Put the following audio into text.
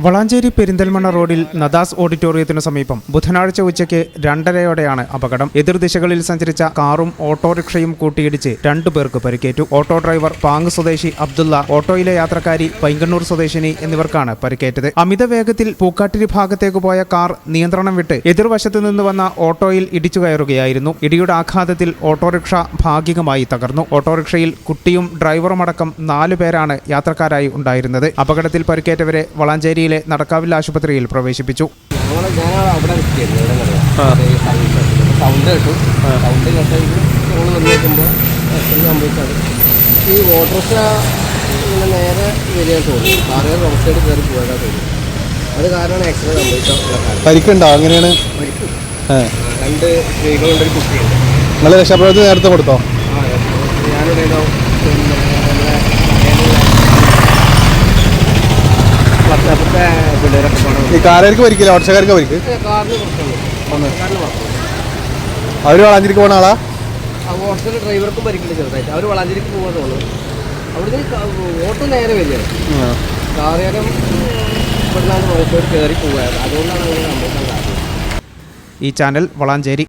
വളാഞ്ചേരി പെരിന്തൽമണ്ണ റോഡിൽ നദാസ് ഓഡിറ്റോറിയത്തിനു സമീപം ബുധനാഴ്ച ഉച്ചയ്ക്ക് 2:30-ഓടെയാണ് അപകടം. എതിർദിശകളിൽ സഞ്ചരിച്ച കാറും ഓട്ടോറിക്ഷയും കൂട്ടിയിടിച്ച് 2 പേർക്ക് പരിക്കേറ്റു. ഓട്ടോ ഡ്രൈവർ പാങ് സ്വദേശി അബ്ദുള്ള, ഓട്ടോയിലെ യാത്രക്കാരി പൈങ്കണ്ണൂർ സ്വദേശിനി എന്നിവർക്കാണ് പരിക്കേറ്റത്. അമിത വേഗത്തിൽ പൂക്കാട്ടിരി ഭാഗത്തേക്ക് പോയ കാർ നിയന്ത്രണം വിട്ട് എതിർവശത്തു നിന്ന് വന്ന ഓട്ടോയിൽ ഇടിച്ചു കയറുകയായിരുന്നു. ഇടിയുടെ ആഘാതത്തിൽ ഓട്ടോറിക്ഷ ഭാഗികമായി തകർന്നു. ഓട്ടോറിക്ഷയിൽ കുട്ടിയും ഡ്രൈവറുമടക്കം 4 പേരാണ് യാത്രക്കാരായി ഉണ്ടായിരുന്നത്. അപകടത്തിൽ പരിക്കേറ്റവരെ വളാഞ്ചേരി നടക്കാവിൽ ആശുപത്രിയിൽ പ്രവേശിപ്പിച്ചു. ഈ ഓട്ടോറിക്ഷ നേരെ വരിക തോന്നി, കാറുകാർ റോഡ് സൈഡ് കയറി പോയതാ തോന്നി. അത് കാരണമാണ് ആക്സിഡന്റ് സംഭവിച്ചത്. പരിക്കുണ്ടോ? അങ്ങനെയാണ്. 2 സ്ത്രീകളുണ്ട്, ഒരു കുട്ടിയുണ്ട്. നിങ്ങൾ രക്ഷാപ്രവർത്തനം നേരത്തെ കൊടുത്തോ? ഞാനിവിടെ ഈ കാറുകാർക്ക് പരിക്കില്ല, ഓട്ടോക്കാർക്ക് പരിക്ക്. അവര് വളാഞ്ചേരിക്ക് പോകുന്ന ആളാ? ഓട്ടോയുടെ ഡ്രൈവർക്കും പരിക്കില്ല ചെറുതായിട്ട്. അവർ വളാഞ്ചേരിക്ക് പോകാൻ തോന്നുന്നു. അവിടുന്ന് ഓട്ടോ നേരെ വരികയാണ്, കാറുകാരൻ ഇവിടുന്നാണ് റോഡ് സൈഡ് കയറി പോവുകയാണ്. അതുകൊണ്ടാണ് അങ്ങനെ സംഭവിക്കാൻ കാരണം. ഈ ചാനൽ വളാഞ്ചേരി.